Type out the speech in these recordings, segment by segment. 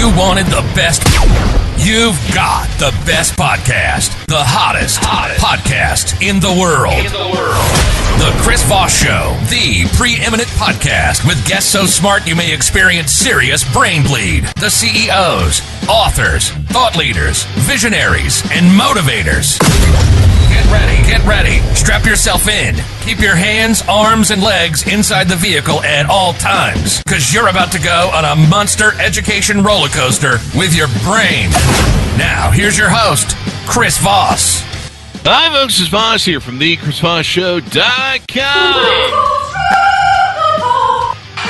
you wanted the best, you've got the best podcast, the hottest podcast in the world. The Chris Voss Show, the preeminent podcast with guests so smart you may experience serious brain bleed. The CEOs, authors, thought leaders, visionaries, and motivators. Get ready. Strap yourself in. Keep your hands, arms, and legs inside the vehicle at all times, because you're about to go on a monster education roller coaster with your brain. Now, here's your host, Chris Voss. Hi, folks. Chris Voss here from the ChrisVossShow.com.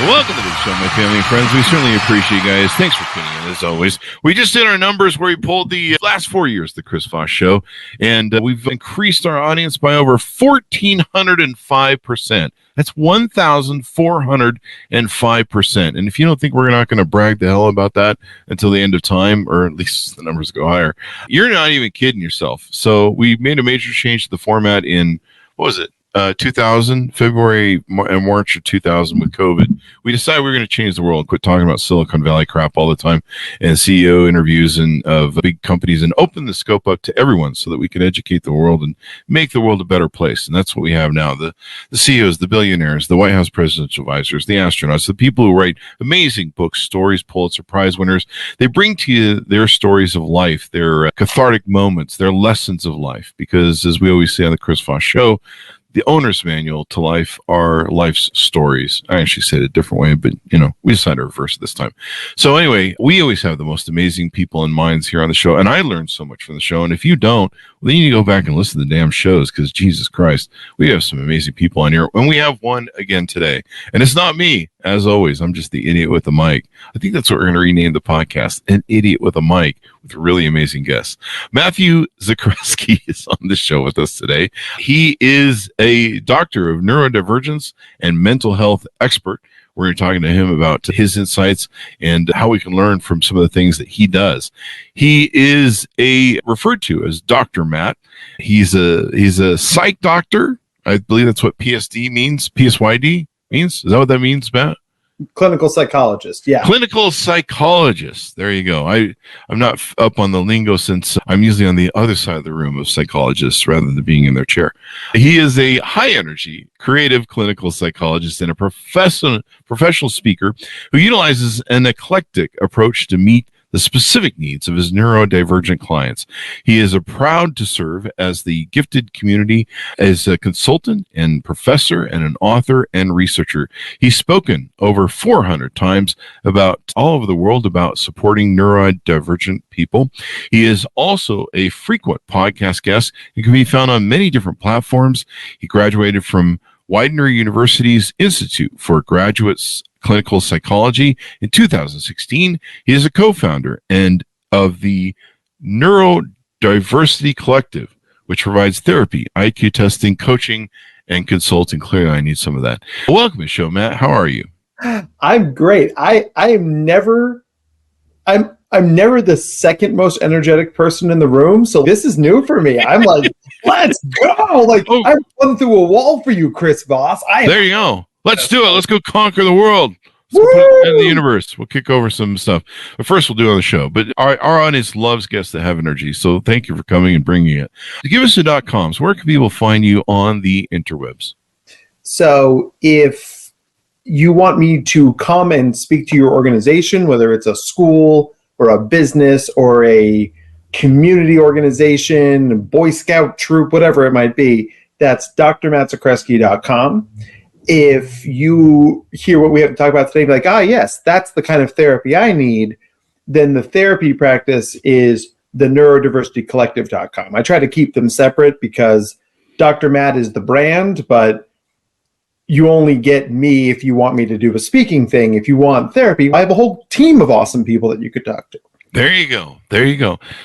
Welcome to the show, my family and friends. We certainly appreciate you guys. Thanks for tuning in, as always. We just did our numbers where we pulled the last 4 years of the Chris Voss Show, and we've increased our audience by over 1,405%. That's 1,405%. And if you don't think we're not going to brag the hell about that until the end of time, or at least the numbers go higher, you're not even kidding yourself. So we made a major change to the format in, what was it? 2000, February and March of 2000 with COVID. We decided we were going to change the world, quit talking about Silicon Valley crap all the time and CEO interviews and of big companies, and open the scope up to everyone so that we could educate the world and make the world a better place. And that's what we have now. The CEOs, the billionaires, the White House presidential advisors, the astronauts, the people who write amazing books, stories, Pulitzer Prize winners. They bring to you their stories of life, their cathartic moments, their lessons of life. Because as we always say on the Chris Voss Show, the owner's manual to life are life's stories. I actually said it a different way, but, we decided to reverse it this time. So anyway, we always have the most amazing people and minds here on the show, and I learned so much from the show. And if you don't, well, then you need to go back and listen to the damn shows, because Jesus Christ, we have some amazing people on here. And we have one again today. And it's not me, as always. I'm just the idiot with the mic. I think that's what we're going to rename the podcast, An Idiot with a Mic, with really amazing guests. Matthew Zakreski is on the show with us today. He is a doctor of neurodivergence and mental health expert. We're talking to him about his insights and how we can learn from some of the things that he does. He is referred to as Dr. Matt. He's a psych doctor. I believe that's what PSYD means. Is that what that means, Matt? Clinical psychologist, yeah. Clinical psychologist. There you go. I'm not up on the lingo, since I'm usually on the other side of the room of psychologists rather than being in their chair. He is a high-energy, creative clinical psychologist and a professional speaker who utilizes an eclectic approach to meet the specific needs of his neurodivergent clients. He is proud to serve as the gifted community as a consultant and professor and an author and researcher. He's spoken over 400 times about all over the world about supporting neurodivergent people. He is also a frequent podcast guest. He can be found on many different platforms. He graduated from Widener University's Institute for Graduates Clinical Psychology in 2016. He is a co-founder of the Neurodiversity Collective, which provides therapy, IQ testing, coaching, and consulting. Clearly, I need some of that. Welcome to the show, Matt. How are you? I'm great. I'm never the second most energetic person in the room, so this is new for me. I'm like, let's go! I'm running through a wall for you, Chris Voss. There you go. Let's do it. Let's go conquer the world. Let's put it in the universe. We'll kick over some stuff. But first, we'll do it on the show. But our audience loves guests that have energy, so thank you for coming and bringing it. Give us the .coms. Where can people find you on the interwebs? So if you want me to come and speak to your organization, whether it's a school or a business or a community organization, Boy Scout troop, whatever it might be, that's drmattzakreski.com. If you hear what we have to talk about today, be like, yes, that's the kind of therapy I need, then the therapy practice is the neurodiversitycollective.com. I try to keep them separate because Dr. Matt is the brand, but you only get me if you want me to do a speaking thing. If you want therapy, I have a whole team of awesome people that you could talk to. There you go.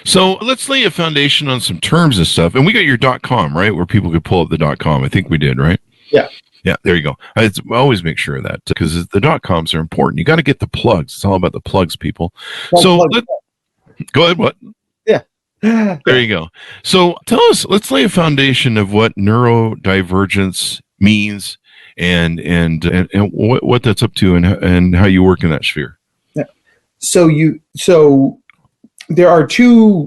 So let's lay a foundation on some terms and stuff. And we got your .com, right, where people could pull up the .com. I think we did, right? Yeah. Yeah, there you go. I always make sure of that, because the .coms are important. You got to get the plugs. It's all about the plugs, people. Go ahead. What? Yeah. There you go. So tell us, let's lay a foundation of what neurodivergence means and what that's up to and how you work in that sphere. Yeah. So there are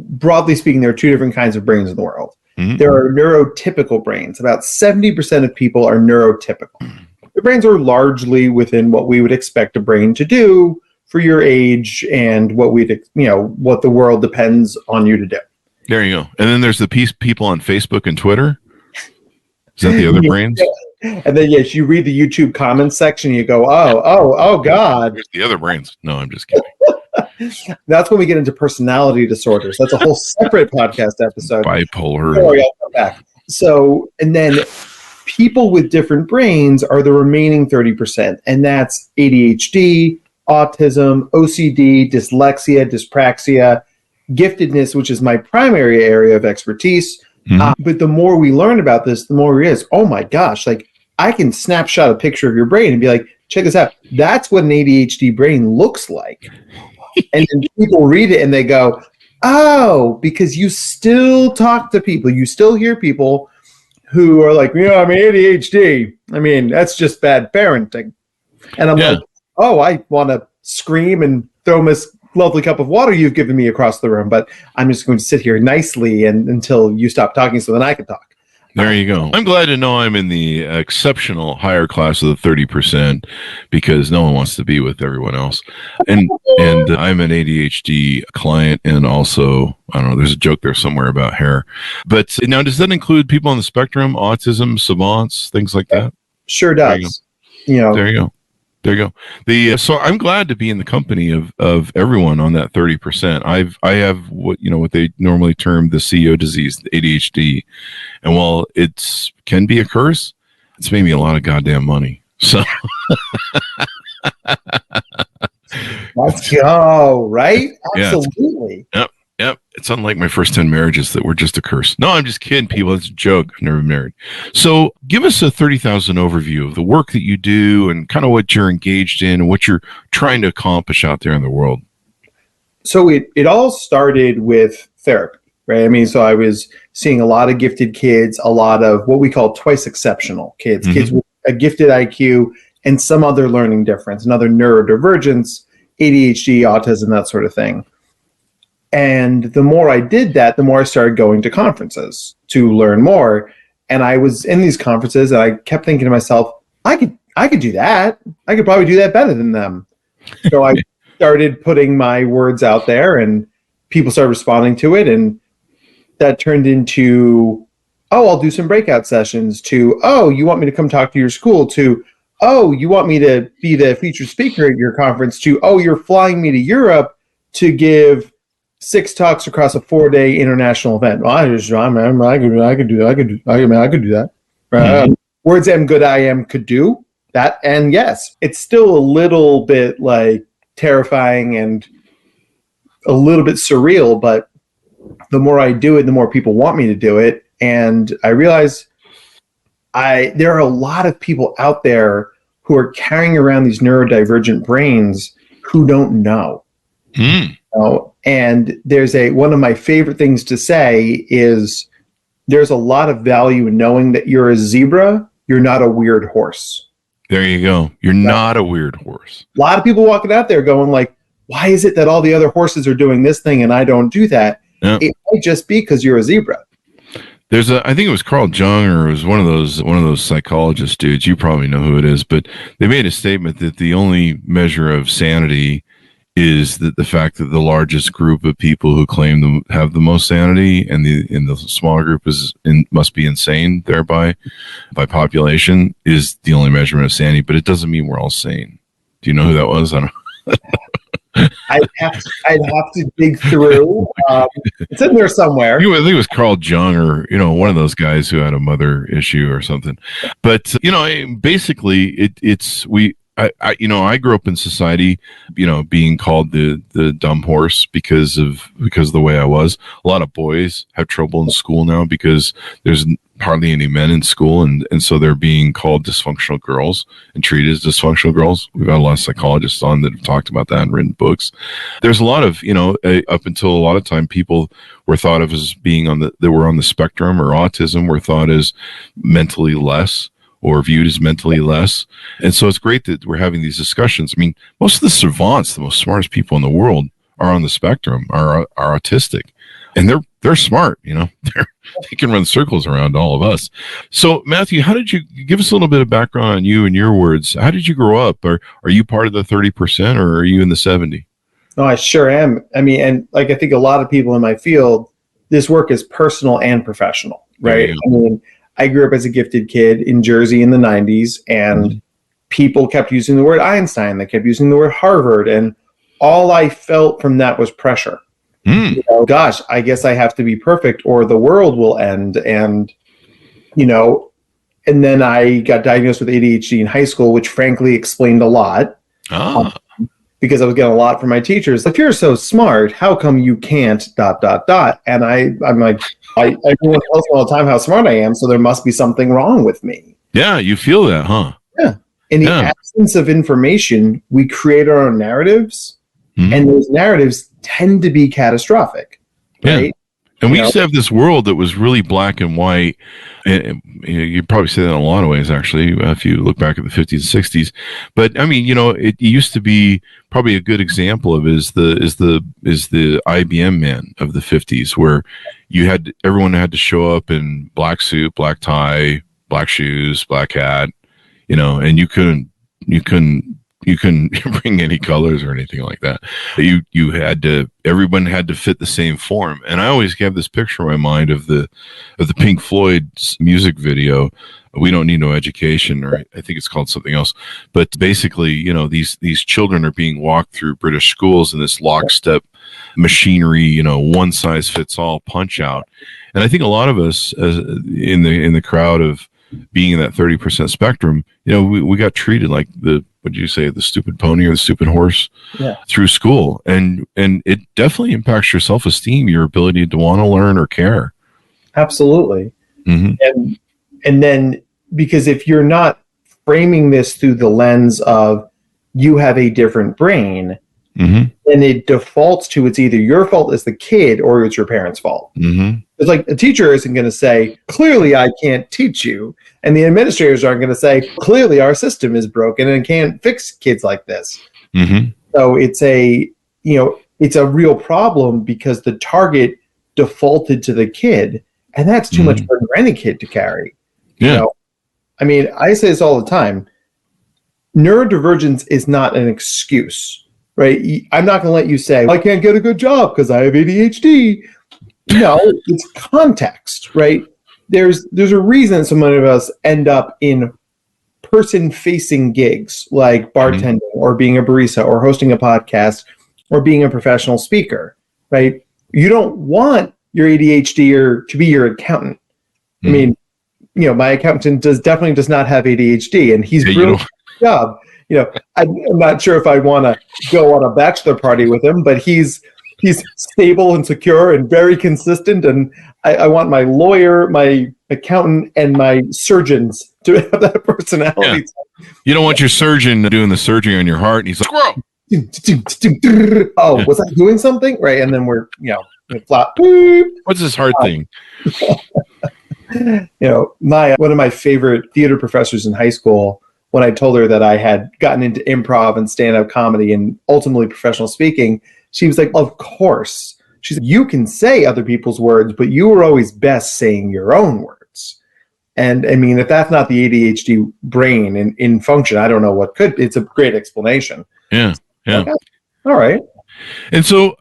broadly speaking, there are two different kinds of brains in the world. Mm-hmm. There are neurotypical brains. About 70% of people are neurotypical. The brains are largely within what we would expect a brain to do for your age and what what the world depends on you to do. There you go. And then there's the people on Facebook and Twitter. Is that the other brains? And then, yes, you read the YouTube comments section, you go, oh, God. There's the other brains. No, I'm just kidding. That's when we get into personality disorders. That's a whole separate podcast episode. Bipolar. Sorry, I'll come back. So, and then people with different brains are the remaining 30%, and that's ADHD, autism, OCD, dyslexia, dyspraxia, giftedness, which is my primary area of expertise. Mm-hmm. But the more we learn about this, the more we realize, oh my gosh, like I can snapshot a picture of your brain and be like, check this out. That's what an ADHD brain looks like. And then people read it and they go, oh, because you still talk to people. You still hear people who are like, I'm ADHD. I mean, that's just bad parenting. And I'm like, oh, I want to scream and throw this lovely cup of water you've given me across the room, but I'm just going to sit here nicely until you stop talking so then I can talk. There you go. I'm glad to know I'm in the exceptional higher class of the 30% because no one wants to be with everyone else. And I'm an ADHD client, and also, I don't know, there's a joke there somewhere about hair. But now, does that include people on the spectrum, autism, savants, things like that? Sure does. There you go. There you go. So I'm glad to be in the company of everyone on that 30%. I have what they normally term the CEO disease, the ADHD, and while it can be a curse, it's made me a lot of goddamn money. So let's go, right? Absolutely. Yeah. Yep. It's unlike my first 10 marriages that were just a curse. No, I'm just kidding, people. It's a joke. I've never been married. So give us a 30,000 overview of the work that you do and kind of what you're engaged in and what you're trying to accomplish out there in the world. So it all started with therapy, right? I mean, so I was seeing a lot of gifted kids, a lot of what we call twice exceptional kids, kids with a gifted IQ and some other learning difference, another neurodivergence, ADHD, autism, that sort of thing. And the more I did that, the more I started going to conferences to learn more. And I was in these conferences and I kept thinking to myself, I could do that. I could probably do that better than them. So I started putting my words out there and people started responding to it. And that turned into, oh, I'll do some breakout sessions, to, oh, you want me to come talk to your school, to, oh, you want me to be the featured speaker at your conference, to, oh, you're flying me to Europe to give 6 talks across a 4-day international event. Well, I could do that. Mm-hmm. Words am good, I am could do that. And yes, it's still a little bit like terrifying and a little bit surreal, but the more I do it, the more people want me to do it. And I realize there are a lot of people out there who are carrying around these neurodivergent brains who don't know. And there's one of my favorite things to say is there's a lot of value in knowing that you're a zebra, you're not a weird horse. There you go. You're not a weird horse. A lot of people walking out there going like, why is it that all the other horses are doing this thing and I don't do that? Yep. It might just be because you're a zebra. I think it was Carl Jung, or it was one of those psychologist dudes. You probably know who it is, but they made a statement that the only measure of sanity is that the fact that the largest group of people who claim to have the most sanity and the smaller group must be insane, thereby by population, is the only measurement of sanity. But it doesn't mean we're all sane. Do you know who that was? I don't know. I'd have to dig through. It's in there somewhere. I think it was Carl Jung, or one of those guys who had a mother issue or something. But basically, I grew up in society, being called the dumb horse because of the way I was. A lot of boys have trouble in school now because there's hardly any men in school, and so they're being called dysfunctional girls and treated as dysfunctional girls. We've had a lot of psychologists on that have talked about that and written books. There's a lot of, up until a lot of time, people were thought of as being that were on the spectrum, or autism were thought as mentally less, or viewed as mentally less. And so it's great that we're having these discussions. I mean, most of the savants, the most smartest people in the world, are on the spectrum, are autistic, and they're smart. They can run circles around all of us. So Matthew, how did you give us a little bit of background on you and your words? How did you grow up? Are you part of the 30%, or are you in the 70? No, I sure am. I mean, and like I think a lot of people in my field, this work is personal and professional, right? I mean, I grew up as a gifted kid in Jersey in the 90s, and people kept using the word Einstein. They kept using the word Harvard, and all I felt from that was pressure. Gosh, I guess I have to be perfect or the world will end. And, and then I got diagnosed with ADHD in high school, which frankly explained a lot. Because I was getting a lot from my teachers. If you're so smart, how come you can't ... And I'm like, everyone tells me all the time how smart I am, so there must be something wrong with me. Yeah, you feel that, huh? Yeah. In the absence of information, we create our own narratives, and those narratives tend to be catastrophic. Right? Yeah. And we used to have this world that was really black and white. And you probably say that in a lot of ways, actually, if you look back at the 50s and 60s. But I mean, it used to be probably a good example of is the IBM man of the 50s, where everyone had to show up in black suit, black tie, black shoes, black hat, and you couldn't bring any colors or anything like that. Everyone had to fit the same form. And I always have this picture in my mind of the Pink Floyd's music video, We Don't Need No Education, or I think it's called something else. But basically, these children are being walked through British schools in this lockstep machinery, one size fits all punch out. And I think a lot of us in the crowd of being in that 30% spectrum, we got treated like the stupid pony or the stupid horse through school. And it definitely impacts your self-esteem, your ability to want to learn or care. Absolutely. And then, because if you're not framing this through the lens of you have a different brain, then it defaults to it's either your fault as the kid or it's your parents' fault. It's like a teacher isn't going to say, clearly I can't teach you. And the administrators aren't going to say, clearly our system is broken and can't fix kids like this. So it's a real problem because the target defaulted to the kid, and that's too much burden for any kid to carry. Yeah. I mean, I say this all the time. Neurodivergence is not an excuse, right? I'm not going to let you say, I can't get a good job because I have ADHD. No, it's context, right? There's a reason so many of us end up in person-facing gigs like bartending or being a barista or hosting a podcast or being a professional speaker, right? You don't want your ADHD to be your accountant. I mean, my accountant definitely does not have ADHD, and he's doing a good job. I'm not sure if I want to go on a bachelor party with him, but he's stable and secure and very consistent. And I want my lawyer, my accountant, and my surgeons to have that personality. Yeah. You don't want your surgeon doing the surgery on your heart, and he's like, "Squirrel." Oh, was I doing something? Right. And then we're flat. What's this heart thing? One of my favorite theater professors in high school, when I told her that I had gotten into improv and stand-up comedy and ultimately professional speaking, she was like, of course. She said, you can say other people's words, but you were always best saying your own words. And I mean, if that's not the ADHD brain in function, I don't know what could. It's a great explanation. Yeah. Okay. All right. And so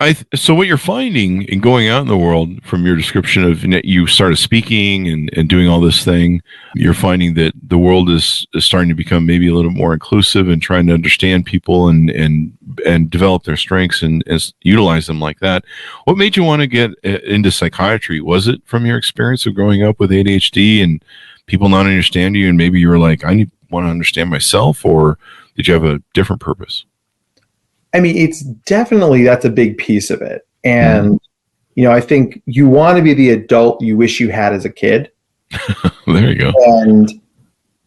what you're finding in going out in the world, from your description of you started speaking and doing all this thing, you're finding that the world is starting to become maybe a little more inclusive and trying to understand people and develop their strengths and utilize them like that. What made you want to get into psychiatry? Was it from your experience of growing up with ADHD and people not understanding you, and maybe you were like, want to understand myself, or did you have a different purpose? I mean, that's a big piece of it. And, I think you want to be the adult you wish you had as a kid. There you go.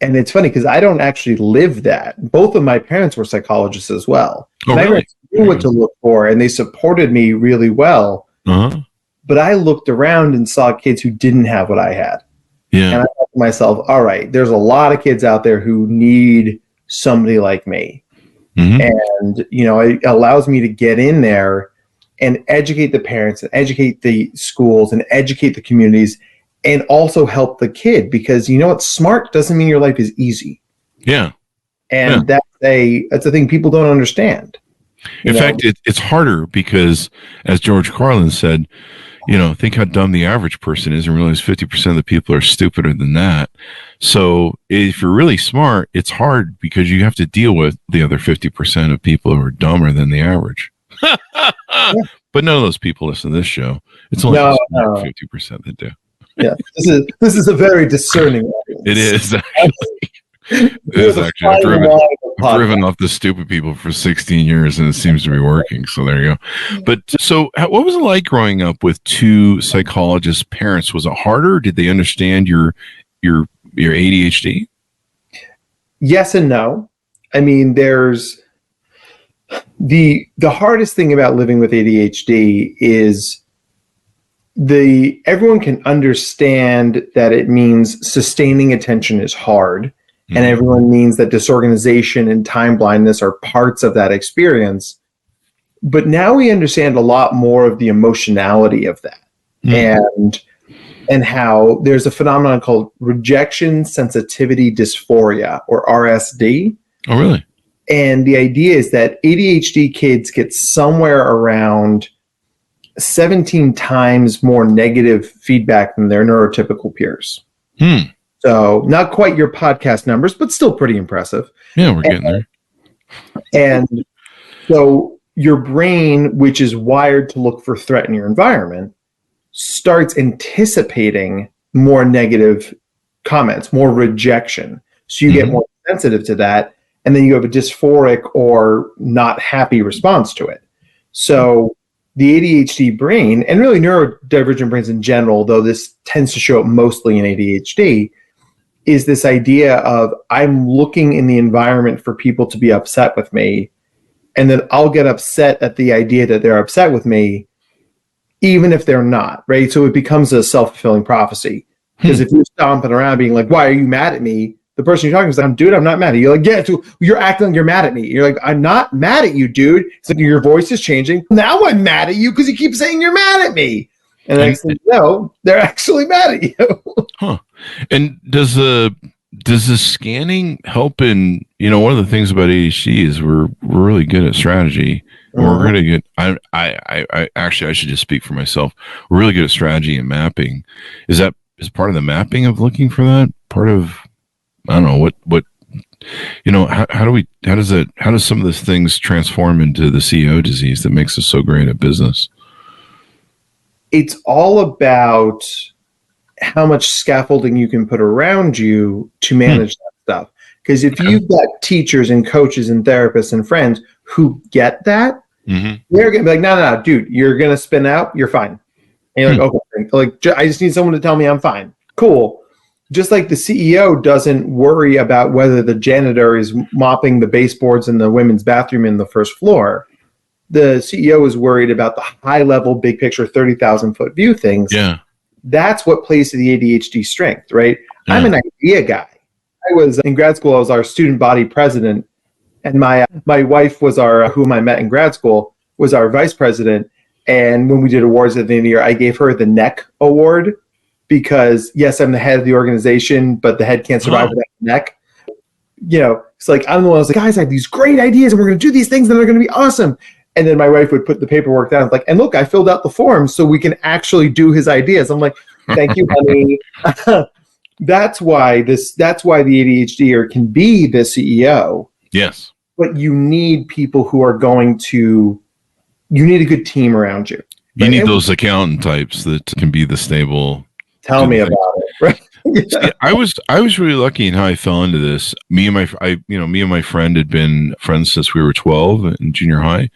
And it's funny because I don't actually live that. Both of my parents were psychologists as well. Oh, my really? parents knew what to look for, and they supported me really well. Uh-huh. But I looked around and saw kids who didn't have what I had. Yeah. And I thought to myself, all right, there's a lot of kids out there who need somebody like me. And, it allows me to get in there and educate the parents and educate the schools and educate the communities and also help the kid, because smart doesn't mean your life is easy. Yeah. And that's a thing people don't understand. In fact, it's harder because, as George Carlin said, think how dumb the average person is and realize 50% of the people are stupider than that. So if you're really smart, it's hard because you have to deal with the other 50% of people who are dumber than the average. But none of those people listen to this show. It's only 50% that do. Yeah, this is a very discerning audience. It is actually. I've driven off the stupid people for 16 years and it seems to be working. So there you go. But so what was it like growing up with two psychologist parents? Was it harder? Did they understand your ADHD? Yes and no. I mean, there's the hardest thing about living with ADHD is everyone can understand that it means sustaining attention is hard. And everyone means that disorganization and time blindness are parts of that experience. But now we understand a lot more of the emotionality of that. And how there's a phenomenon called rejection sensitivity dysphoria, or RSD. Oh, really? And the idea is that ADHD kids get somewhere around 17 times more negative feedback than their neurotypical peers. So not quite your podcast numbers, but still pretty impressive. Yeah, we're getting there. And so your brain, which is wired to look for threat in your environment, starts anticipating more negative comments, more rejection. So you get more sensitive to that. And then you have a dysphoric or not happy response to it. So the ADHD brain, and really neurodivergent brains in general, though this tends to show up mostly in ADHD, is this idea of I'm looking in the environment for people to be upset with me, and then I'll get upset at the idea that they're upset with me, even if they're not, right? So it becomes a self-fulfilling prophecy. Because if you're stomping around being like, why are you mad at me? The person you're talking to is like, dude, I'm not mad at you. You're like, yeah, so you're acting like you're mad at me. You're like, I'm not mad at you, dude. It's like your voice is changing. Now I'm mad at you because you keep saying you're mad at me. And I said, no, they're actually mad at you. And does the scanning help in, one of the things about ADHD is we're really good at strategy. We're really good. I should just speak for myself. We're really good at strategy and mapping. Is part of the mapping of looking for that? Part of, I don't know, what how does some of these things transform into the CEO disease that makes us so great at business? It's all about how much scaffolding you can put around you to manage that stuff. Because if you've got teachers and coaches and therapists and friends who get that, they're going to be like, no, dude, you're going to spin out. You're fine. And you're like, okay, like, I just need someone to tell me I'm fine. Cool. Just like the CEO doesn't worry about whether the janitor is mopping the baseboards in the women's bathroom in the first floor, the CEO is worried about the high level, big picture, 30,000 foot view things. Yeah. That's what plays to the ADHD strength, right? Yeah. I'm an idea guy. I was in grad school, I was our student body president, and my wife was whom I met in grad school, was our vice president. And when we did awards at the end of the year, I gave her the neck award because, yes, I'm the head of the organization, but the head can't survive without the neck. It's like, I'm the one who's like, guys, I have these great ideas and we're going to do these things and they're going to be awesome. And then my wife would put the paperwork down, like, and look, I filled out the forms so we can actually do his ideas. I'm like, thank you, honey. That's why the ADHDer can be the CEO. Yes. But you need people who are you need a good team around you. You need those accountant types that can be the stable. Tell me about it. Right? See, I was really lucky in how I fell into this. Me and my friend had been friends since we were 12 in junior high,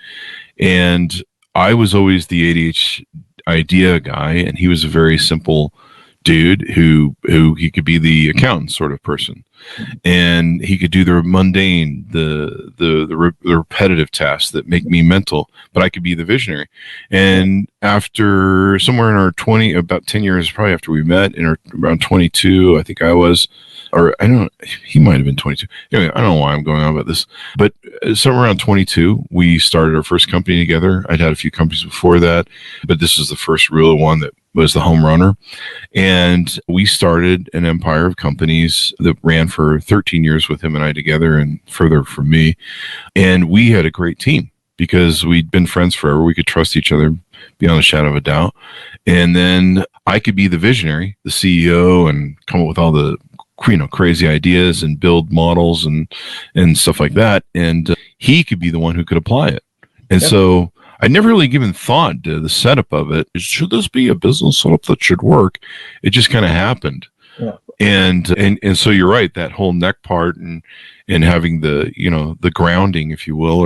and I was always the ADHD idea guy, and he was a very simple dude who he could be the accountant sort of person. and he could do the mundane, the repetitive tasks that make me mental, but I could be the visionary. And after somewhere in our about 10 years, probably after we met, around 22, I think I was, or I don't know, he might have been 22. Anyway, I don't know why I'm going on about this, but somewhere around 22, we started our first company together. I'd had a few companies before that, but this was the first real one that was the home runner. And we started an empire of companies that ran for 13 years with him and I together, and further for me. And we had a great team because we'd been friends forever. We could trust each other beyond a shadow of a doubt. And then I could be the visionary, the CEO, and come up with all the crazy ideas and build models and stuff like that. And he could be the one who could apply it. And so I never really given thought to the setup of it. Should this be a business setup that should work? It just kind of happened. Yeah. And so you're right, that whole neck part and having the grounding, if you will,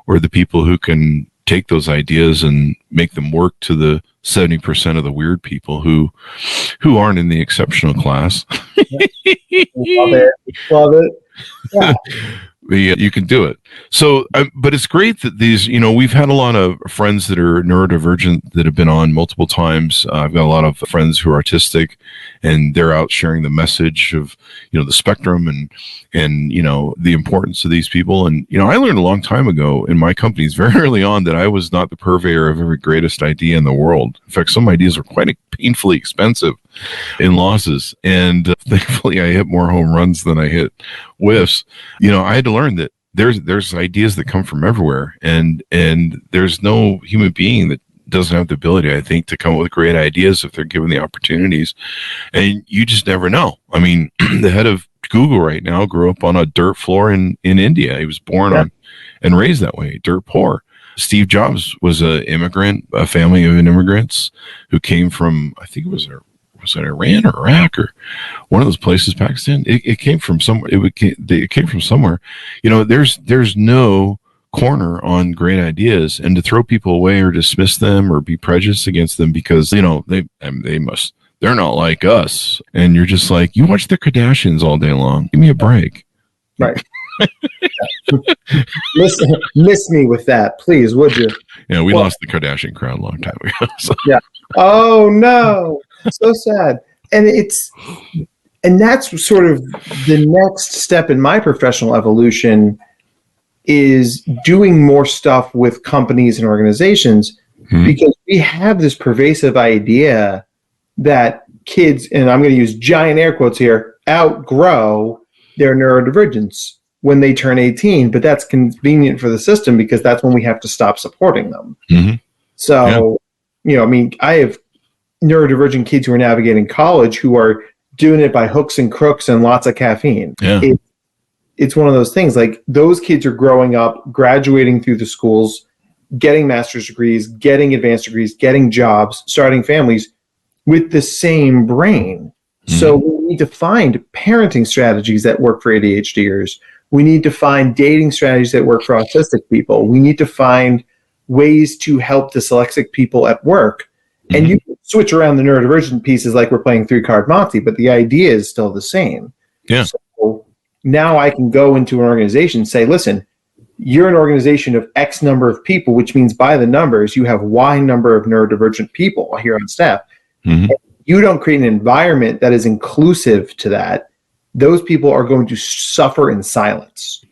or the people who can take those ideas and make them work to the 70% of the weird people who aren't in the exceptional class. Love it. Yeah. You can do it. So, but it's great that these, we've had a lot of friends that are neurodivergent that have been on multiple times. I've got a lot of friends who are autistic, and they're out sharing the message of, the spectrum and the importance of these people. And, I learned a long time ago in my companies very early on that I was not the purveyor of every greatest idea in the world. In fact, some ideas are quite painfully expensive in losses. And thankfully I hit more home runs than I hit whiffs. I had to learn that there's ideas that come from everywhere, and there's no human being that doesn't have the ability, I think, to come up with great ideas if they're given the opportunities. And you just never know. I mean, the head of Google right now grew up on a dirt floor in India. He was born on and raised that way, dirt poor. Steve Jobs was a family of immigrants who came from, I think it was Iran or Iraq or one of those places, Pakistan. It came from somewhere. It came from somewhere. There's no corner on great ideas, and to throw people away or dismiss them or be prejudiced against them because they're not like us, and you're just like, you watch the Kardashians all day long. Give me a break. Right. Miss me with that, please, would you? Yeah, we lost the Kardashian crowd a long time ago. So. Yeah. Oh no, so sad. And that's sort of the next step in my professional evolution, is doing more stuff with companies and organizations, because we have this pervasive idea that kids, and I'm going to use giant air quotes here, outgrow their neurodivergence when they turn 18, but that's convenient for the system because that's when we have to stop supporting them. Mm-hmm. So, I have neurodivergent kids who are navigating college who are doing it by hooks and crooks and lots of caffeine. Yeah. It's one of those things, like those kids are growing up, graduating through the schools, getting master's degrees, getting advanced degrees, getting jobs, starting families with the same brain. Mm-hmm. So we need to find parenting strategies that work for ADHDers. We need to find dating strategies that work for autistic people. We need to find ways to help dyslexic people at work. Mm-hmm. And you can switch around the neurodivergent pieces like we're playing 3-card Monty, but the idea is still the same. Yeah. So now I can go into an organization and say, listen, you're an organization of X number of people, which means by the numbers, you have Y number of neurodivergent people here on staff. Mm-hmm. And you don't create an environment that is inclusive to that, those people are going to suffer in silence.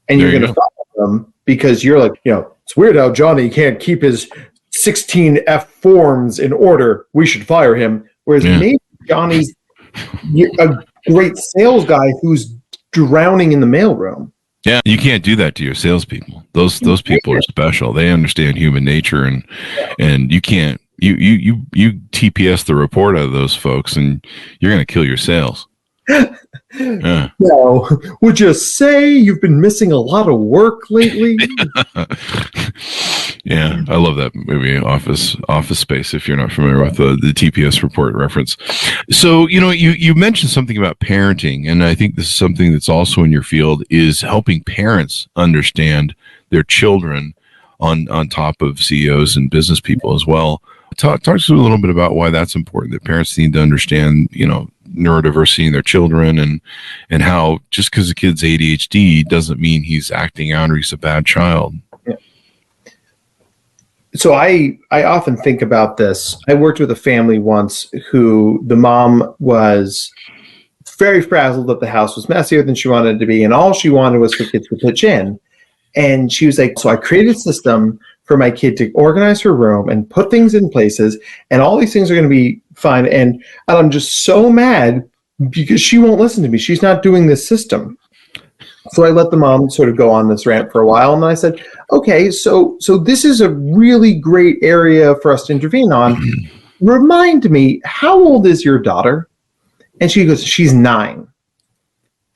And you're going to follow them because you're like, it's weird how Johnny can't keep his 16 F forms in order. We should fire him. Whereas maybe Johnny's a great sales guy who's drowning in the mailroom. Yeah, you can't do that to your salespeople. Those people are special. They understand human nature, and you can't. You TPS the report out of those folks, and you're going to kill your sales. Yeah. Now, would you say you've been missing a lot of work lately? Yeah, I love that movie, Office Space, if you're not familiar with the TPS report reference. So, you mentioned something about parenting, and I think this is something that's also in your field, is helping parents understand their children on top of CEOs and business people as well. Talk to us a little bit about why that's important, that parents need to understand, neurodiversity in their children, and how just because a kid's ADHD doesn't mean he's acting out or he's a bad child. So I often think about this. I worked with a family once who the mom was very frazzled that the house was messier than she wanted it to be, and all she wanted was for kids to pitch in. And she was like, so I created a system for my kid to organize her room and put things in places, and all these things are going to be fine. And I'm just so mad because she won't listen to me. She's not doing this system. So I let the mom sort of go on this rant for a while, and then I said, okay, so this is a really great area for us to intervene on. Remind me, how old is your daughter? And she goes, she's 9.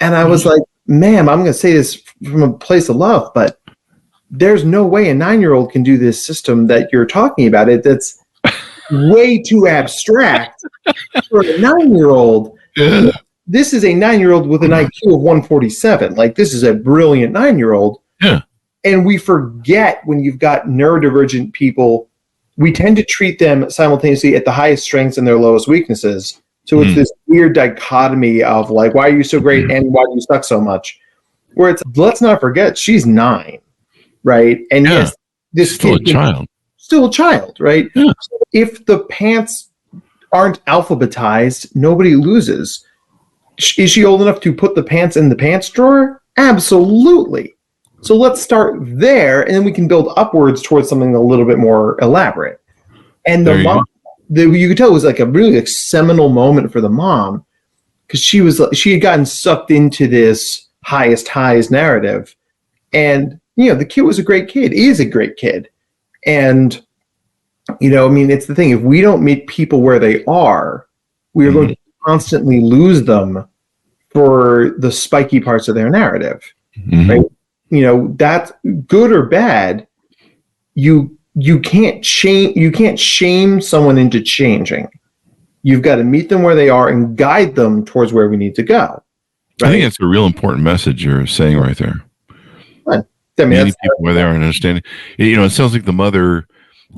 And I was like, ma'am, I'm going to say this from a place of love, but there's no way a 9-year-old can do this system that you're talking about. That's way too abstract for a 9-year-old. Yeah. This is a 9-year-old with an IQ of 147. Like, this is a brilliant 9-year-old. Yeah. And we forget when you've got neurodivergent people, we tend to treat them simultaneously at the highest strengths and their lowest weaknesses. So it's this weird dichotomy of like, why are you so great and why do you suck so much? Where it's, let's not forget, she's 9, right? And yes, this still a child. Still a child, right? Yeah. So if the pants aren't alphabetized, nobody loses. Is she old enough to put the pants in the pants drawer? Absolutely. So let's start there, and then we can build upwards towards something a little bit more elaborate. And the mom, you could tell it was like a really seminal moment for the mom, because she had gotten sucked into this highest highs narrative. And, the kid was a great kid, is a great kid. And, it's the thing, if we don't meet people where they are, we are going to constantly lose them for the spiky parts of their narrative, right? That's good or bad. You can't shame someone into changing. You've got to meet them where they are and guide them towards where we need to go. Right? I think that's a real important message you're saying right there. Meeting people where they are and understanding. It sounds like the mother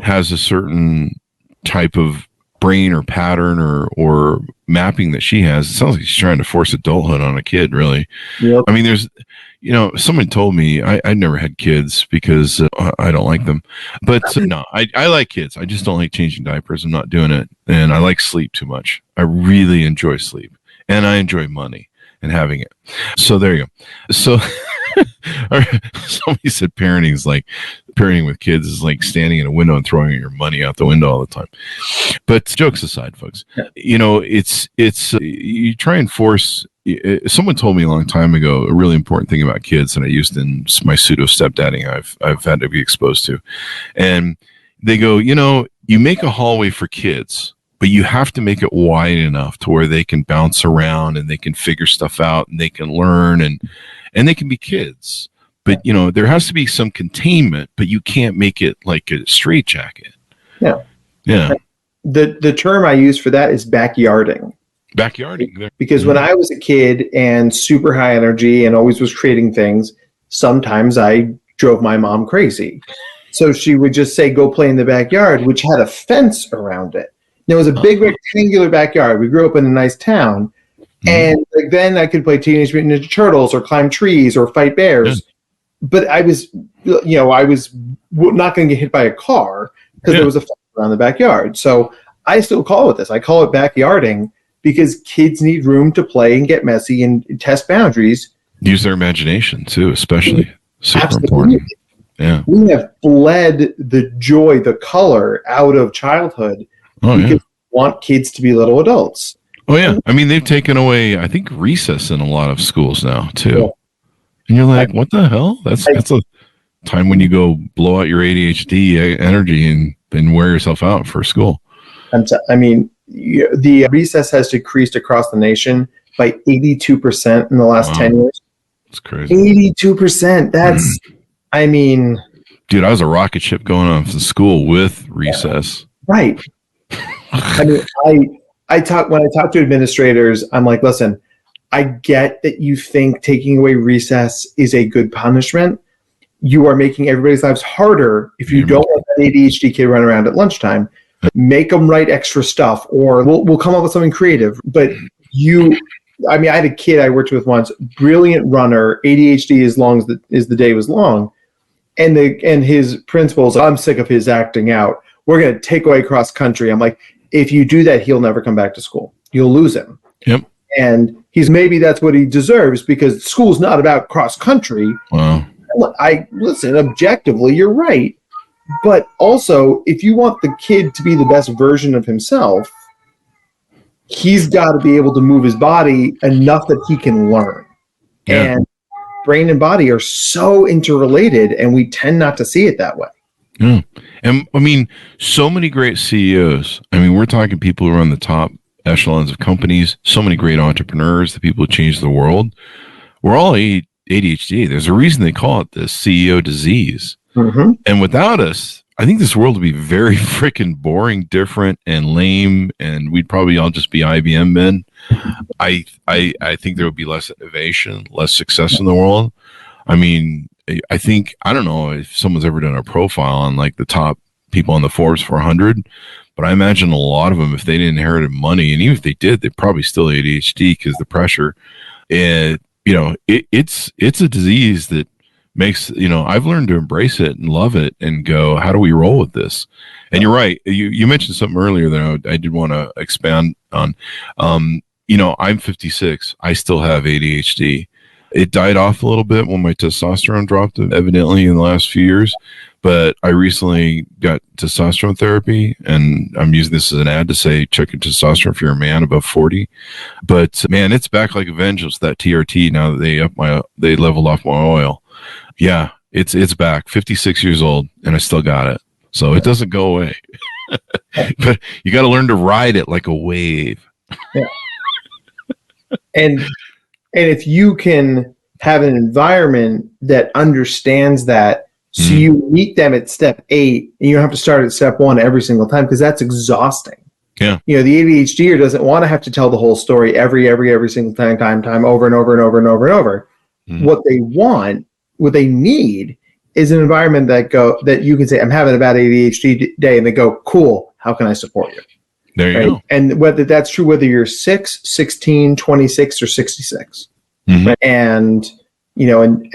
has a certain type of brain or pattern or mapping that she has. It sounds like she's trying to force adulthood on a kid, really. Yep. I mean, there's, someone told me I never had kids because I don't like them. But no, I like kids. I just don't like changing diapers. I'm not doing it. And I like sleep too much. I really enjoy sleep. And I enjoy money and having it. So there you go. So somebody said parenting with kids is like standing in a window and throwing your money out the window all the time. But jokes aside, folks, it's you try and force. Someone told me a long time ago a really important thing about kids that I used in my pseudo stepdadding I've had to be exposed to, and they go, you make a hallway for kids, but you have to make it wide enough to where they can bounce around and they can figure stuff out and they can learn and they can be kids. But, there has to be some containment, but you can't make it like a straitjacket. Yeah. Yeah. The term I use for that is backyarding. Backyarding. Because when I was a kid and super high energy and always was creating things, sometimes I drove my mom crazy. So she would just say, go play in the backyard, which had a fence around it. And it was a big rectangular backyard. We grew up in a nice town. And then I could play Teenage Mutant Ninja Turtles or climb trees or fight bears. Yeah. But I was not going to get hit by a car because there was a fence around the backyard. So I still call it this. I call it backyarding because kids need room to play and get messy and test boundaries. Use their imagination too, especially. Super Absolutely. Important. Yeah. We have bled the joy, the color out of childhood because we want kids to be little adults. Oh, yeah. I mean, they've taken away, I think, recess in a lot of schools now, too. Yeah. And you're like, what the hell? That's a time when you go blow out your ADHD energy and then wear yourself out for school. The recess has decreased across the nation by 82% in the last 10 years. That's crazy. 82%. That's, Dude, I was a rocket ship going on from school with recess. Right. When I talk to administrators, I'm like, listen, I get that you think taking away recess is a good punishment. You are making everybody's lives harder if you don't let that ADHD kid run around at lunchtime. Make them write extra stuff, or we'll come up with something creative. But I had a kid I worked with once, brilliant runner, ADHD as long as the day was long. And his principals, I'm sick of his acting out. We're going to take away cross country. I'm like, if you do that, he'll never come back to school. You'll lose him. Yep. And maybe that's what he deserves, because school's not about cross country. Wow. Listen, objectively, you're right. But also, if you want the kid to be the best version of himself, he's got to be able to move his body enough that he can learn. Yeah. And brain and body are so interrelated, and we tend not to see it that way. Yeah. And I mean, so many great CEOs. I mean, we're talking people who are on the top echelons of companies, so many great entrepreneurs, the people who change the world. We're all ADHD. There's a reason they call it the CEO disease. Mm-hmm. And without us, I think this world would be very freaking boring, different, and lame, and we'd probably all just be IBM men. I think there would be less innovation, less success in the world. I mean, I don't know if someone's ever done a profile on like the top people on the Forbes 400, but I imagine a lot of them, if they didn't inherit money, and even if they did, they're probably still ADHD because the pressure. And it's a disease that makes, I've learned to embrace it and love it and go, how do we roll with this? And you're right. You mentioned something earlier that I did want to expand on. I'm 56. I still have ADHD. It died off a little bit when my testosterone dropped, evidently, in the last few years. But I recently got testosterone therapy, and I'm using this as an ad to say check your testosterone if you're a man above 40. But man, it's back like a vengeance, that TRT, now that they leveled off my oil. Yeah, it's back. 56 years old, and I still got it. So it doesn't go away. But you got to learn to ride it like a wave. Yeah. And if you can have an environment that understands that, so you meet them at step 8, and you don't have to start at step 1 every single time, because that's exhausting. Yeah. The ADHDer doesn't want to have to tell the whole story every single time over and over and over and over and over. What they need is an environment that you can say, I'm having a bad ADHD day, and they go, cool, how can I support you? There you go. And whether that's true, whether you're 6, 16, 26, or 66. Mm-hmm. Right? And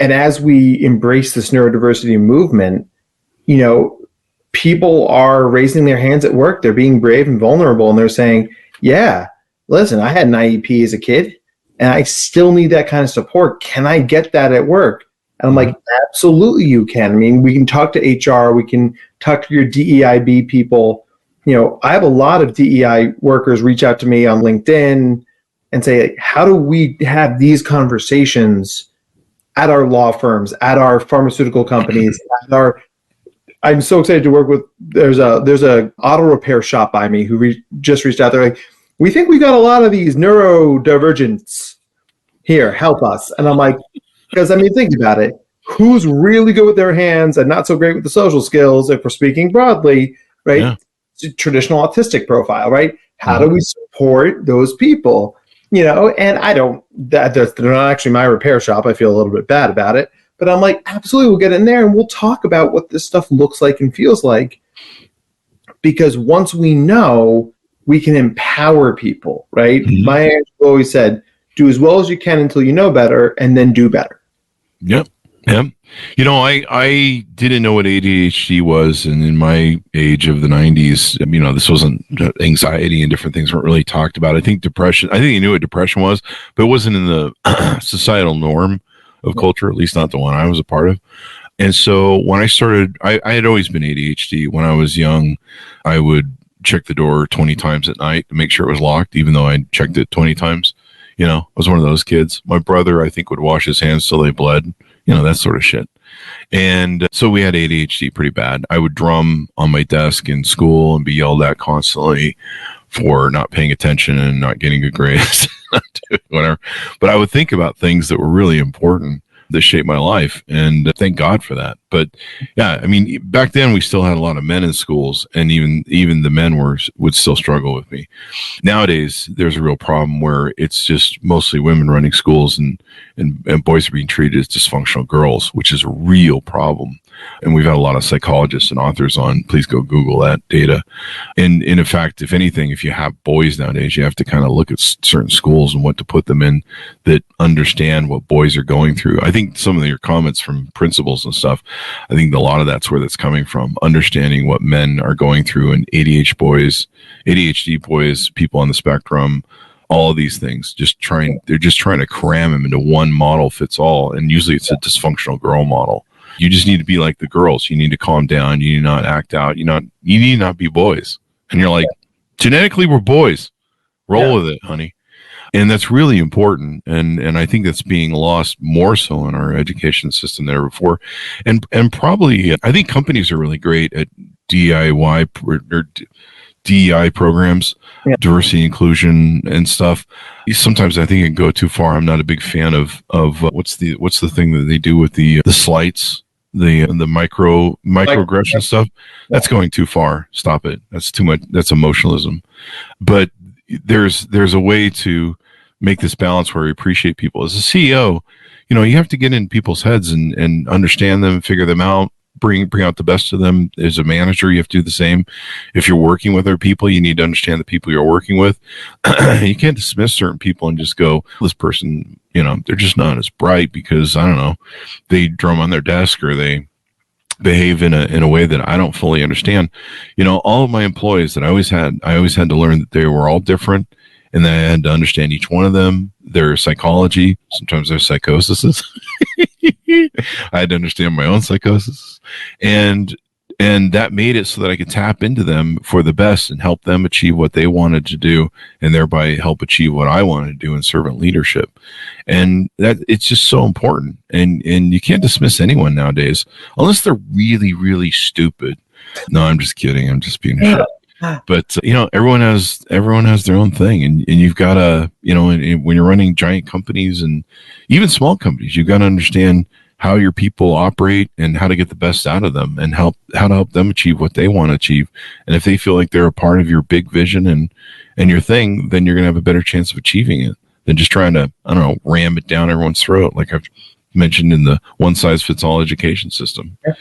as we embrace this neurodiversity movement, people are raising their hands at work. They're being brave and vulnerable, and they're saying, yeah, listen, I had an IEP as a kid, and I still need that kind of support. Can I get that at work? And I'm like, absolutely you can. I mean, we can talk to HR. We can talk to your DEIB people. I have a lot of DEI workers reach out to me on LinkedIn and say, how do we have these conversations at our law firms, at our pharmaceutical companies, I'm so excited to work with, there's a auto repair shop by me who just reached out. They're like, we think we got a lot of these neurodivergents here, help us. And I'm like, because think about it. Who's really good with their hands and not so great with the social skills, if we're speaking broadly, right? Yeah. It's a traditional autistic profile, right? How do we support those people? And they're not actually my repair shop. I feel a little bit bad about it, but I'm like, absolutely, we'll get in there and we'll talk about what this stuff looks like and feels like. Because once we know, we can empower people, right? Mm-hmm. Maya Angelou always said, do as well as you can until you know better, and then do better. Yep. Yep. I didn't know what ADHD was, and in my age of the 90s, this wasn't, anxiety and different things weren't really talked about. I think depression, I think you knew what depression was, but it wasn't in the societal norm of culture, at least not the one I was a part of. And so when I started, I had always been ADHD. When I was young, I would check the door 20 times at night to make sure it was locked, even though I checked it 20 times. I was one of those kids. My brother, I think, would wash his hands till they bled, that sort of shit. And so we had ADHD pretty bad. I would drum on my desk in school and be yelled at constantly for not paying attention and not getting good grades, whatever. But I would think about things that were really important that shaped my life, and thank God for that. But yeah, back then we still had a lot of men in schools, and even the men would still struggle with me. Nowadays, there's a real problem where it's just mostly women running schools, and boys are being treated as dysfunctional girls, which is a real problem. And we've had a lot of psychologists and authors on. Please go Google that data. And in fact, if anything, if you have boys nowadays, you have to kind of look at certain schools and what to put them in that understand what boys are going through. I think some of your comments from principals and stuff, I think a lot of that's where that's coming from, understanding what men are going through, and ADHD boys, people on the spectrum, all of these things, they're just trying to cram them into one model fits all. And usually it's a dysfunctional girl model. You just need to be like the girls. You need to calm down. You need not act out. You need not be boys. And you're like, genetically, we're boys. Roll with it, honey. And that's really important. And I think that's being lost more so in our education system than ever before. And probably, I think companies are really great at DIY or DEI programs, diversity, inclusion, and stuff. Sometimes I think it can go too far. I'm not a big fan of what's the thing that they do with the slights, the microaggression stuff. That's going too far. Stop it. That's too much. That's emotionalism. But there's a way to make this balance where we appreciate people. As a CEO, you have to get in people's heads and understand them, figure them out. Bring out the best of them. As a manager, you have to do the same. If you're working with other people, you need to understand the people you're working with. You can't dismiss certain people and just go, this person, they're just not as bright because, I don't know, they drum on their desk or they behave in a way that I don't fully understand. All of my employees that I always had to learn that they were all different, and then I had to understand each one of them, their psychology, sometimes their psychosis. I had to understand my own psychosis, and that made it so that I could tap into them for the best and help them achieve what they wanted to do, and thereby help achieve what I wanted to do in servant leadership. And that it's just so important. And you can't dismiss anyone nowadays unless they're really, really stupid. No, I'm just kidding. I'm just being shit. But everyone has their own thing, and you've got to when you're running giant companies and even small companies, you've got to understand how your people operate and how to get the best out of them, and how to help them achieve what they want to achieve. And if they feel like they're a part of your big vision and your thing, then you're going to have a better chance of achieving it than just trying to, I don't know, ram it down everyone's throat, like I've mentioned in the one size fits all education system. Yeah.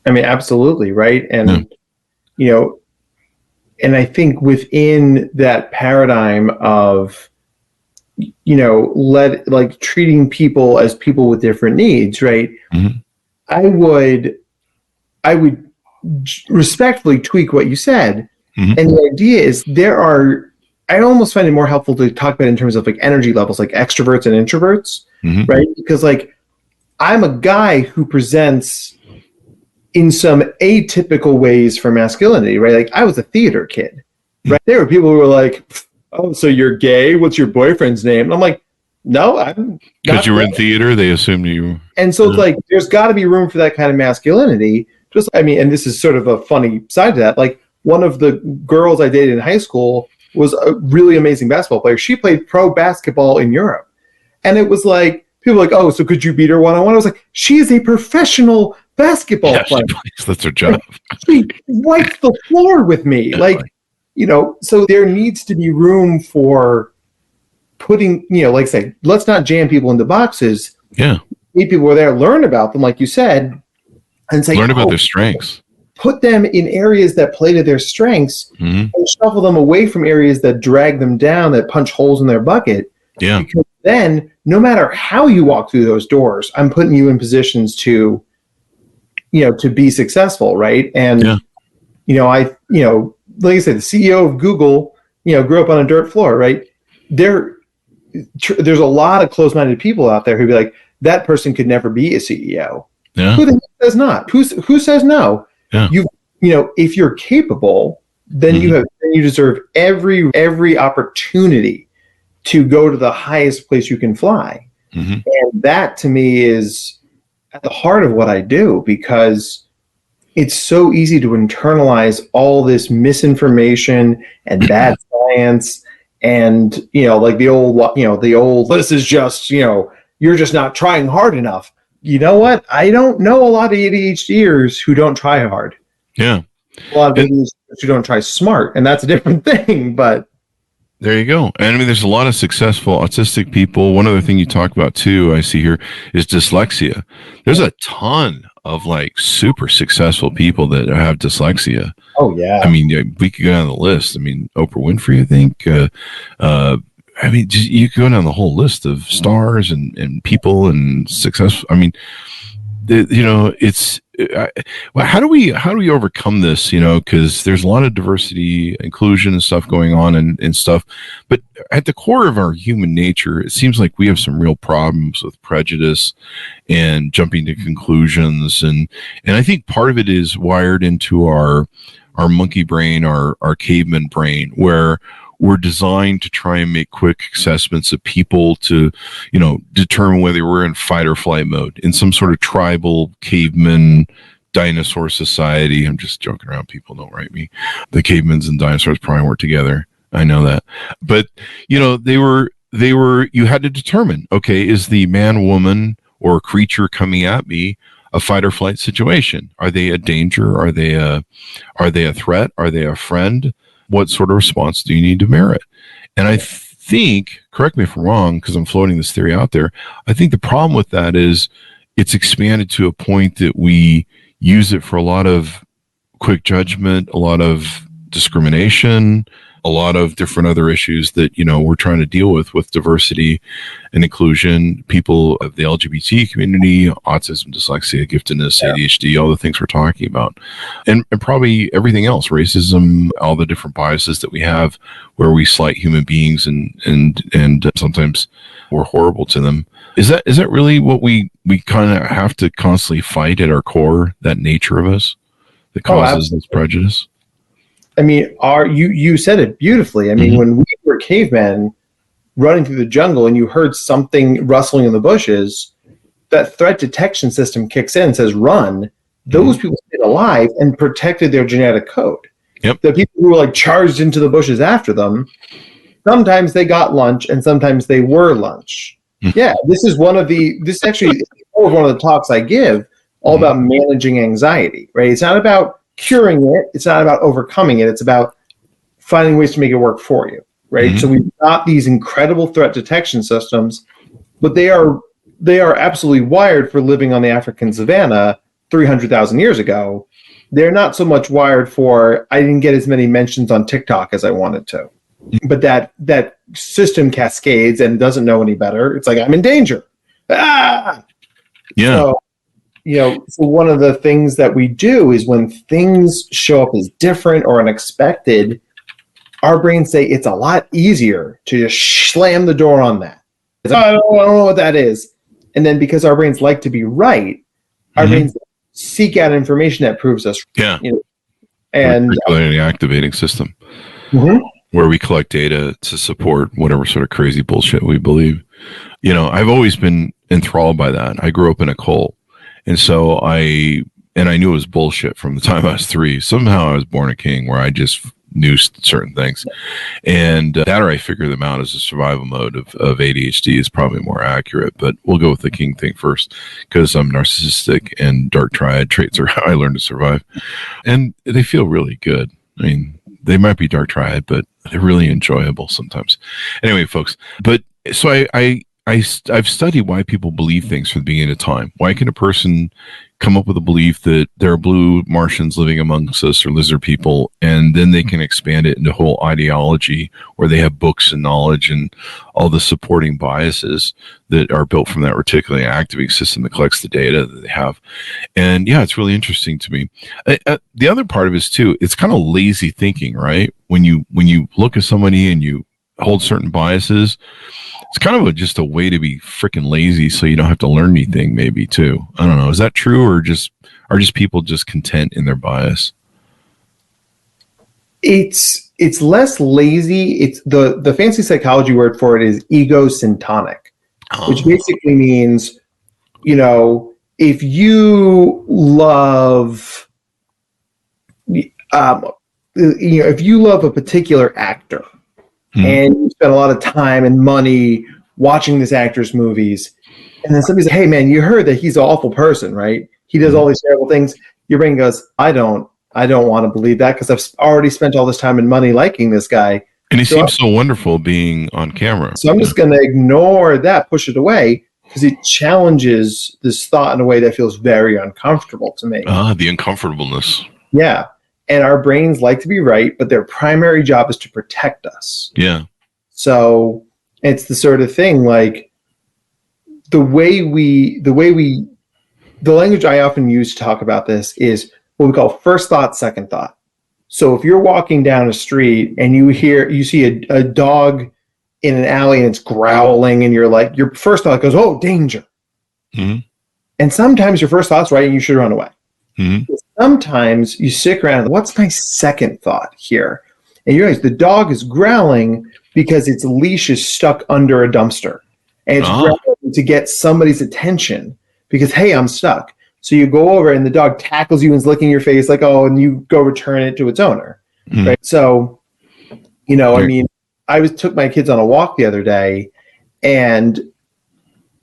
I mean, absolutely, right? And and I think within that paradigm of treating people as people with different needs, right? Mm-hmm. I would respectfully tweak what you said. Mm-hmm. And the idea is I almost find it more helpful to talk about it in terms of like energy levels, like extroverts and introverts, mm-hmm. right? Because like I'm a guy who presents in some atypical ways for masculinity, right? Like I was a theater kid, right? There were people who were like, "Oh, so you're gay? What's your boyfriend's name?" And I'm like, "No, I'm not." Because you were in theater, they assumed you. And so it's like, there's got to be room for that kind of masculinity. And this is sort of a funny side to that. Like one of the girls I dated in high school was a really amazing basketball player. She played pro basketball in Europe, and it was like people were like, "Oh, so could you beat her one-on-one?" I was like, "She is a professional basketball player. That's her job. She wiped the floor with me." So there needs to be room for putting, like I say, let's not jam people into boxes. Yeah. Meet people where they learn about them, like you said, and say, learn about their strengths. Put them in areas that play to their strengths, mm-hmm. and shuffle them away from areas that drag them down, that punch holes in their bucket. Yeah. Because then, no matter how you walk through those doors, I'm putting you in positions to be successful, right? And like I said, the CEO of Google, grew up on a dirt floor, right? There's a lot of closed-minded people out there who'd be like, that person could never be a CEO. Yeah. Who the heck says not? Who says no? Yeah. If you're capable, then mm-hmm. you deserve every opportunity to go to the highest place you can fly. Mm-hmm. And that to me is at the heart of what I do, because it's so easy to internalize all this misinformation and bad science, and like the old this is just you're just not trying hard enough. You know what? I don't know a lot of ADHDers who don't try hard. Yeah, a lot of ADHDers who don't try smart, and that's a different thing. But There you go. And I mean, there's a lot of successful autistic people. One other thing you talk about too, I see here, is dyslexia. There's a ton of like super successful people that have dyslexia. Oh yeah. I mean, we could go down the list. I mean, Oprah Winfrey, I think. I mean, you could go down the whole list of stars and people and success. I mean, it's how do we overcome this? Because there's a lot of diversity, inclusion, and stuff going on and stuff. But at the core of our human nature, it seems like we have some real problems with prejudice and jumping to conclusions, and I think part of it is wired into our monkey brain, our caveman brain, where we're designed to try and make quick assessments of people to, determine whether we're in fight or flight mode in some sort of tribal caveman dinosaur society. I'm just joking around. People don't write me. The cavemans and dinosaurs probably weren't together. I know that. But, they were, you had to determine, okay, is the man, woman, or creature coming at me a fight or flight situation? Are they a danger? Are they a threat? Are they a friend? What sort of response do you need to merit? And I think, correct me if I'm wrong, because I'm floating this theory out there, I think the problem with that is it's expanded to a point that we use it for a lot of quick judgment, a lot of discrimination, a lot of different other issues that, we're trying to deal with diversity and inclusion, people of the LGBT community, autism, dyslexia, giftedness, ADHD, all the things we're talking about. And probably everything else, racism, all the different biases that we have where we slight human beings and sometimes we're horrible to them. Is that really what we kind of have to constantly fight at our core, that nature of us that causes this prejudice? I mean, you said it beautifully. I mean, when we were cavemen running through the jungle and you heard something rustling in the bushes, that threat detection system kicks in and says, run. Those people stayed alive and protected their genetic code. Yep. The people who were like charged into the bushes after them, sometimes they got lunch and sometimes they were lunch. Yeah, this is one of the talks I give all about managing anxiety, right? It's not about curing it. It's not about overcoming it. It's about finding ways to make it work for you, right? So we've got these incredible threat detection systems, but they are absolutely wired for living on the African savanna 300,000 years ago. They're not so much wired for, I didn't get as many mentions on TikTok as I wanted to. But that system cascades and doesn't know any better. It's like, I'm in danger. Ah! Yeah. So one of the things that we do is when things show up as different or unexpected, our brains say it's a lot easier to just slam the door on that. It's like, I don't know what that is. And then because our brains like to be right, our brains seek out information that proves us. Yeah. And the activating system where we collect data to support whatever sort of crazy bullshit we believe. I've always been enthralled by that. I grew up in a cult. And so I knew it was bullshit from the time I was 3. Somehow I was born a king where I just knew certain things. And that or I figure them out as a survival mode of ADHD is probably more accurate. But we'll go with the king thing first because I'm narcissistic and dark triad traits are how I learned to survive. And they feel really good. I mean, they might be dark triad, but they're really enjoyable sometimes. Anyway, folks, but so I've studied why people believe things from the beginning of time. Why can a person come up with a belief that there are blue Martians living amongst us or lizard people, and then they can expand it into whole ideology where they have books and knowledge and all the supporting biases that are built from that reticular activating system that collects the data that they have. And yeah, it's really interesting to me. The other part of it is too, it's kind of lazy thinking, right? When you look at somebody and you hold certain biases, it's kind of just a way to be freaking lazy so you don't have to learn anything maybe too. I don't know. Is that true or are people just content in their bias? It's less lazy. It's the fancy psychology word for it is egosyntonic, which basically means, if you love, if you love a particular actor, and you spend a lot of time and money watching this actor's movies, and then somebody's like, hey man, you heard that he's an awful person, right? He does all these terrible things. Your brain goes, I don't want to believe that because I've already spent all this time and money liking this guy. And he seems so wonderful being on camera. So I'm just going to ignore that, push it away, because it challenges this thought in a way that feels very uncomfortable to me. The uncomfortableness. Yeah. And our brains like to be right, but their primary job is to protect us. Yeah. So it's the sort of thing like the language I often use to talk about this is what we call first thought, second thought. So if you're walking down a street and you see a dog in an alley and it's growling, and your first thought goes, oh, danger. Mm-hmm. And sometimes your first thought's right and you should run away. Mm-hmm. Sometimes you stick around, what's my second thought here? And you realize the dog is growling because its leash is stuck under a dumpster. And it's growling to get somebody's attention because, hey, I'm stuck. So you go over and the dog tackles you and is licking your face like, oh, and you go return it to its owner. Mm-hmm. Right? So, I took my kids on a walk the other day, and,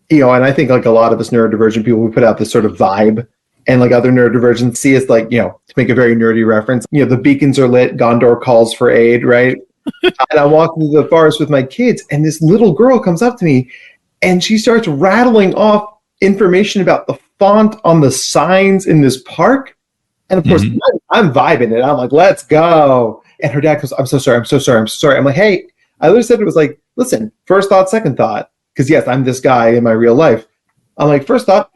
and I think like a lot of us neurodivergent people, we put out this sort of vibe, and like other neurodivergents see us like, to make a very nerdy reference, the beacons are lit, Gondor calls for aid, right? And I'm walking through the forest with my kids, and this little girl comes up to me, and she starts rattling off information about the font on the signs in this park. And of course, I'm vibing it. I'm like, let's go. And her dad goes, I'm so sorry. I'm like, hey, I literally said it was like, listen, first thought, second thought. Because yes, I'm this guy in my real life. I'm like, first thought,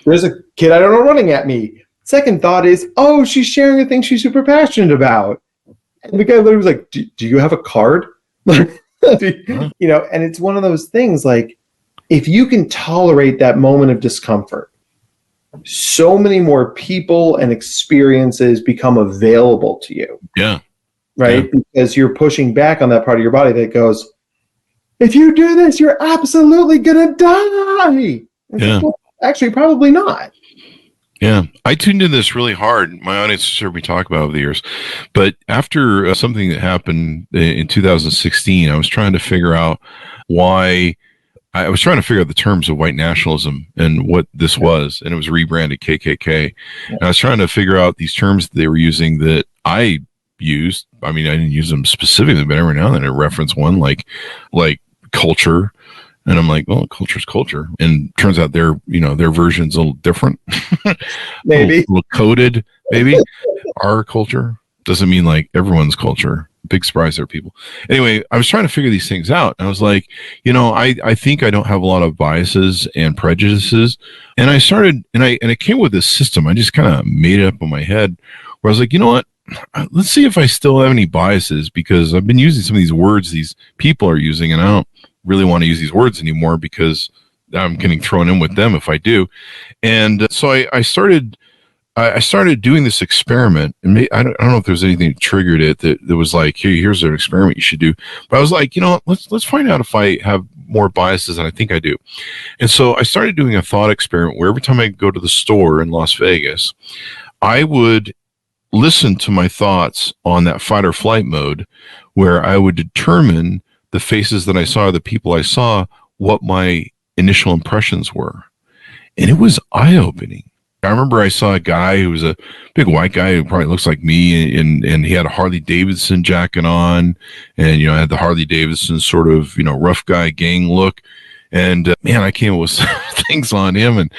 there's a kid I don't know running at me. Second thought is, oh, she's sharing a thing she's super passionate about. And the guy literally was like, do you have a card? And it's one of those things like, if you can tolerate that moment of discomfort, so many more people and experiences become available to you. Yeah. Right? Yeah. Because you're pushing back on that part of your body that goes, if you do this, you're absolutely going to die. Yeah. Well, actually, probably not. Yeah. I tuned in this really hard. My audience has heard me talk about it over the years. But after something that happened in 2016, I was trying to figure out why. I was trying to figure out the terms of white nationalism and what this was, and it was rebranded KKK. And I was trying to figure out these terms that they were using that I used. I mean, I didn't use them specifically, but every now and then I reference one like culture. And I'm like, well, culture's culture. And turns out their version's a little different. Maybe. a little coded, maybe. Our culture doesn't mean like everyone's culture. Big surprise there, people. Anyway, I was trying to figure these things out. And I was like, I think I don't have a lot of biases and prejudices. And I started, and it came with this system. I just kind of made it up in my head where I was like, you know what? Let's see if I still have any biases, because I've been using some of these words these people are using, and I don't really want to use these words anymore because I'm getting thrown in with them if I do. And so I started doing this experiment, and I don't know if there's anything that triggered it that was like, hey, here's an experiment you should do. But I was like, let's find out if I have more biases than I think I do. And so I started doing a thought experiment where every time I go to the store in Las Vegas, I would listen to my thoughts on that fight or flight mode, where I would determine the faces that I saw, the people I saw, what my initial impressions were. And it was eye-opening. I remember I saw a guy who was a big white guy who probably looks like me, and he had a Harley Davidson jacket on, and had the Harley Davidson sort of rough guy gang look, and man, I came up with things on him,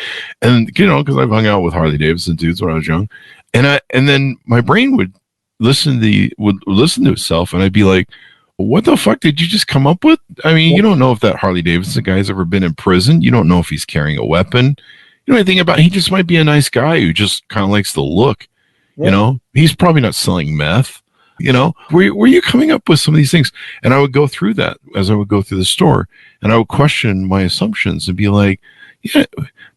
and because I've hung out with Harley Davidson dudes when I was young, and then my brain would listen to itself, and I'd be like, what the fuck did you just come up with? I mean, you don't know if that Harley Davidson guy's ever been in prison. You don't know if he's carrying a weapon. You know anything about, he just might be a nice guy who just kind of likes the look. Yeah. He's probably not selling meth. Were you coming up with some of these things? And I would go through that as I would go through the store, and I would question my assumptions and be like, yeah,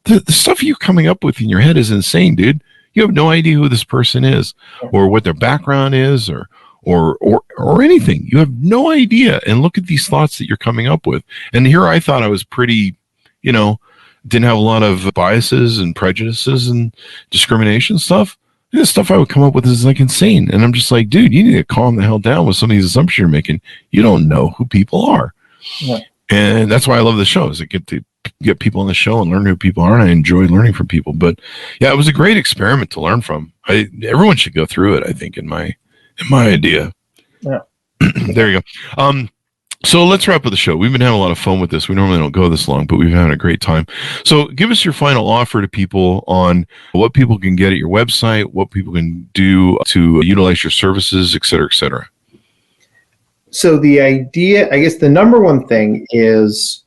the stuff you're coming up with in your head is insane, dude. You have no idea who this person is or what their background is or anything. You have no idea. And look at these thoughts that you're coming up with. And here I thought I was pretty, didn't have a lot of biases and prejudices and discrimination stuff. The stuff I would come up with is like insane. And I'm just like, dude, you need to calm the hell down with some of these assumptions you're making. You don't know who people are. Yeah. And that's why I love the show, is I get to get people on the show and learn who people are. And I enjoy learning from people. But yeah, it was a great experiment to learn from. Everyone should go through it, I think, in my idea. Yeah. There you go. So let's wrap up the show. We've been having a lot of fun with this. We normally don't go this long, but we've had a great time. So give us your final offer to people on what people can get at your website, what people can do to utilize your services, et cetera, et cetera. So the idea, I guess the number one thing is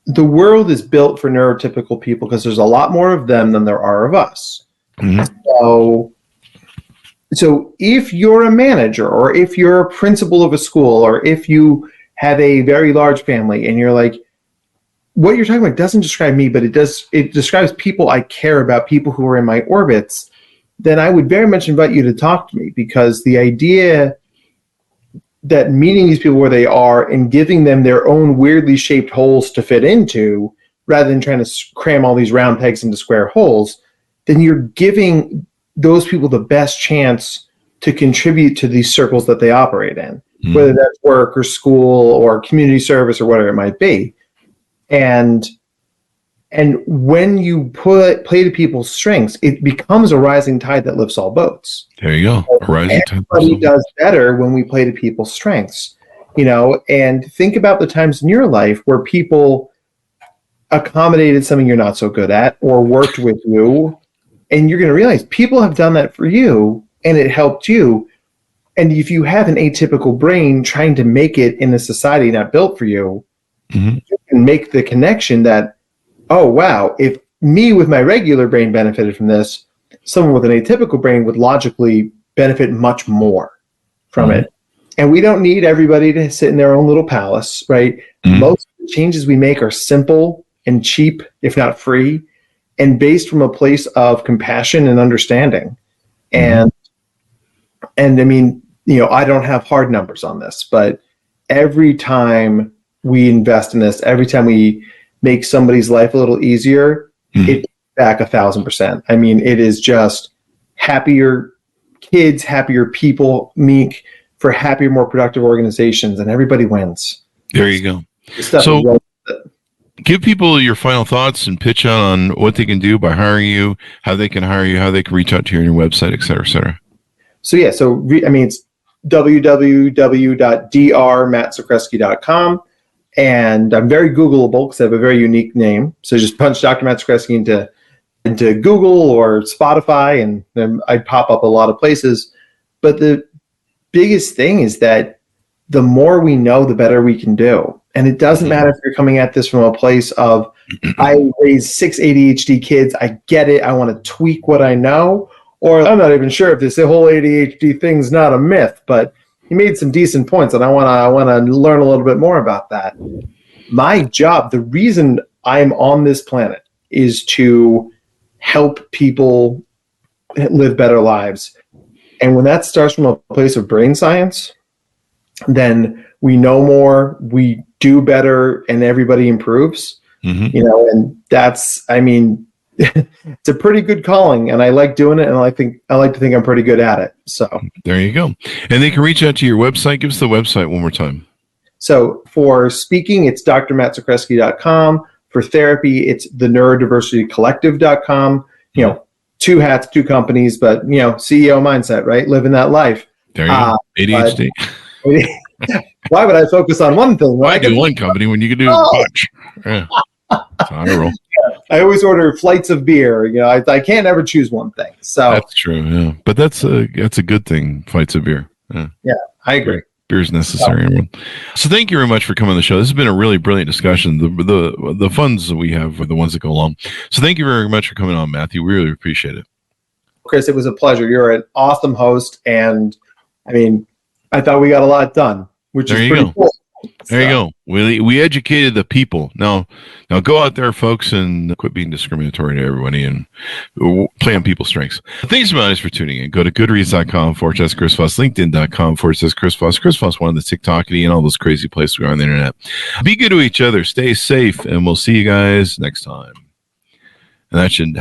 the world is built for neurotypical people because there's a lot more of them than there are of us. Mm-hmm. So if you're a manager, or if you're a principal of a school, or if you have a very large family and you're like, what you're talking about doesn't describe me, but it describes people I care about, people who are in my orbits, then I would very much invite you to talk to me, because the idea that meeting these people where they are and giving them their own weirdly shaped holes to fit into, rather than trying to cram all these round pegs into square holes, then you're giving those people the best chance to contribute to these circles that they operate in, whether that's work or school or community service or whatever it might be. And when you play to people's strengths, it becomes a rising tide that lifts all boats. There you go. A rising tide. Everybody does better when we play to people's strengths, and think about the times in your life where people accommodated something you're not so good at or worked with you. And you're going to realize people have done that for you and it helped you. And if you have an atypical brain trying to make it in a society not built for you, you can make the connection that, oh, wow, if me with my regular brain benefited from this, someone with an atypical brain would logically benefit much more from it. And we don't need everybody to sit in their own little palace, right? Most of the changes we make are simple and cheap, if not free, and based from a place of compassion and understanding. And I mean, I don't have hard numbers on this, but every time we invest in this, every time we make somebody's life a little easier, it back 1,000%. I mean, it is just happier kids, happier people, for happier, more productive organizations, and everybody wins. There you go. So give people your final thoughts and pitch on what they can do by hiring you, how they can hire you, how they can reach out to you on your website, et cetera, et cetera. So yeah, it's www.drmattzakreski.com. And I'm very Googleable because I have a very unique name. So just punch Dr. Matt Zakreski into Google or Spotify, and then I pop up a lot of places. But the biggest thing is that the more we know, the better we can do. And it doesn't matter if you're coming at this from a place of, I raised 6 ADHD kids, I get it, I want to tweak what I know, or I'm not even sure if this whole ADHD thing's not a myth, but he made some decent points, and I want to learn a little bit more about that. My job, the reason I'm on this planet, is to help people live better lives. And when that starts from a place of brain science, then we know more, we do better, and everybody improves. And that's, I mean, it's a pretty good calling, and I like doing it, and I like to think I'm pretty good at it. So there you go. And they can reach out to your website. Give us the website one more time. So for speaking, it's drmattzakreski.com. For therapy, it's the neurodiversitycollective.com. 2 hats, 2 companies, but CEO mindset, right? Living that life. There you go. ADHD. Why would I focus on one thing? Why do one company when you can do a bunch? Yeah. That's how I roll. I always order flights of beer. I can't ever choose one thing. So that's true. Yeah, but that's a good thing. Flights of beer. Yeah, I agree. Beer's necessary. So thank you very much for coming on the show. This has been a really brilliant discussion. The funds that we have are the ones that go along. So thank you very much for coming on, Matthew. We really appreciate it. Chris, it was a pleasure. You're an awesome host, and I mean, I thought we got a lot done, which is pretty cool. There you go. We educated the people. Now go out there, folks, and quit being discriminatory to everybody and play on people's strengths. Thanks so much for tuning in. Go to goodreads.com/Chris Voss, LinkedIn.com/Chris Voss, Chris Voss, one of the TikTokity and all those crazy places we are on the internet. Be good to each other. Stay safe, and we'll see you guys next time. And that should